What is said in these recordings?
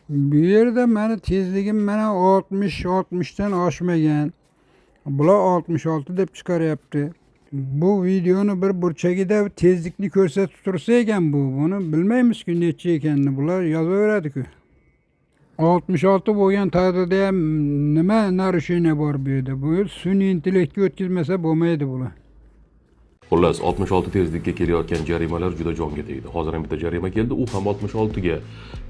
Bu yerda meni tezligim mana 60-dan oshmagan. Bular 66 deb chiqaryapti. Bu videoni bir burchagida tezlikni ko'rsatib tursa ekan buni bilmaymiz-ku necha ekanini. Bular yozaveradi-ku. 66 bo'lgan taqdirda ham nima narusheniya bor bu yerda? Bu sun'iy intellektga o'tkazmasa bo'lmaydi bular. Xullas 66 tezlikka kelayotgan jarimalar juda jonga tegdi. Hozir ham bitta jarima keldi, u ham 66 ga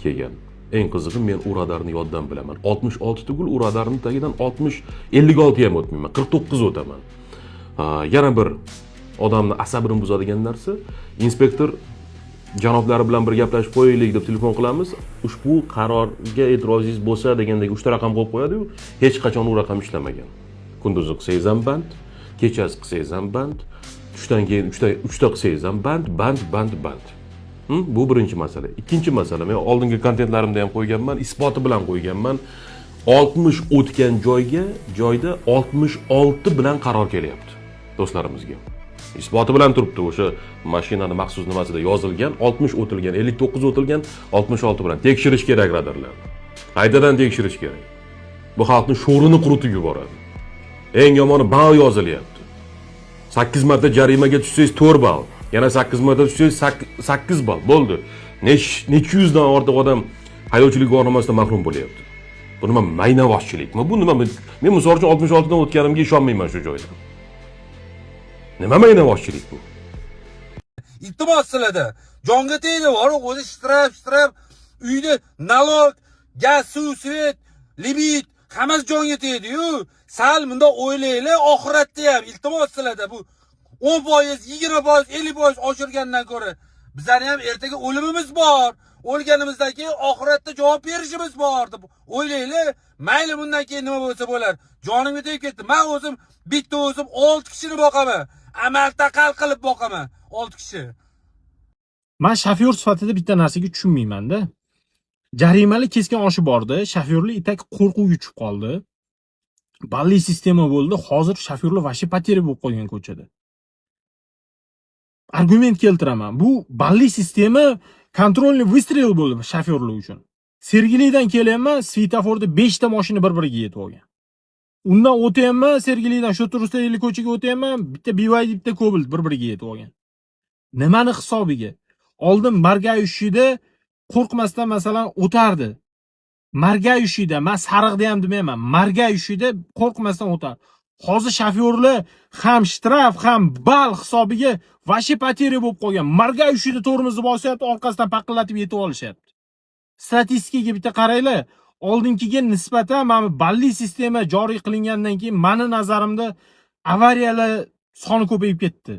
kelgan. Eng qizig'i men u radarni yoddan bilaman. 66 tugul u radarning tagidan 56 ham o'tmayman, 49 o'taman. Yana bir odamni asabini buzadigan narsa, inspektor janoblari bilan bir gaplashib qo'yaylik deb telefon qilamiz. Ushbu qarorga e'tirozingiz bo'lsa degandek 3 ta raqam qo'yib qo'yadi-yu, hech qachon u raqam ishlamagan. Kunduzi qilsangiz ham band, kechasi qilsangiz ham band, tushdan keyin 3 ta qilsangiz ham band. Bu birinchi masala. Ikkinchi masala, men oldingi kontentlarimda ham qo'yganman, isboti bilan qo'yganman. 60 o'tgan joyda 66 bilan qaror kelyapti do'stlarimizga. Isboti bilan turibdi, o'sha mashinani maxsus nimasida yozilgan, 60 o'tilgan, 59 o'tilgan, 66 bilan tekshirish kerak radarlarni. Qaytadan tekshirish kerak. Bu xalqning sho'rini quritib yuboradi. Eng yomoni bal yozilyapti. 8 marta jarimaga tushsangiz 4 bal, yana 8 marta tushsangiz 8 bal bo'ldi. Necha yuzdan ortiq odam haydovchilik guvohnomasidan mahrum bo'lyapti. Bu nima maynavozchilikmi? Bu nima? Men misol uchun 66 dan o'tganimga ishonmayman shu joyda. Nima maynavozchilik bu? İltimos sizlarda jonga tegdi, o'zi shtrab uyda nalog, gaz, suv, svet, limit hammasi jonga tegdi-yu. Sal bunda o'ylaylar, oxiratda ham iltimos sizlarda bu 10%, 20%, 50% oshirgandan ko'ra bizlar ham ertaga o'limimiz bor. O'lganimizdan keyin oxiratda javob berishimiz bor deb o'ylaylar. Mayli bundan keyin nima bo'lsa bo'lar. Jonimga tegib ketdi. Men o'zim bitta o'zim 6 kishini boqaman. Amal taqal qilib boqaman 6 kishi. Men shofyor sifatida bitta narsaga tushunmayman-da. Jarimali keskin oshib bordi, shofyorlik itak qo'rquvga tushib qoldi. Balli sistema bo'ldi, hozir shofyorlar vashi pateri bo'lib qolgan ko'chada. Argument keltiraman. Bu balli sistema kontrolli выстрел bo'ldi shofyorlar uchun. Sergelidan kelyapman, svetoforda 5 ta mashina bir-biriga yetib olgan. Undan o'tayapman, Sergelidan shu Turistali ko'chaga o'tayapman, bitta BYD bitta Cobalt bir-biriga yetib olgan. Nimani hisobiga? Oldin margayushida qo'rqmasdan masalan o'tardi. Margayushida, men sariqda ham demayman, margayushida qo'rqmasdan o'tar. Hozir shofyorlar ham shtraf, ham bal hisobiga vashi pateri bo'lib qolgan. Margayushida tormozni bosyapti, orqasidan paqillatib yetib olishyapti. Statistikaga bitta qaranglar. Oldingiga nisbatan mana balli sistema joriy qilingandan keyin meni nazarimda avariyalar soni ko'payib ketdi.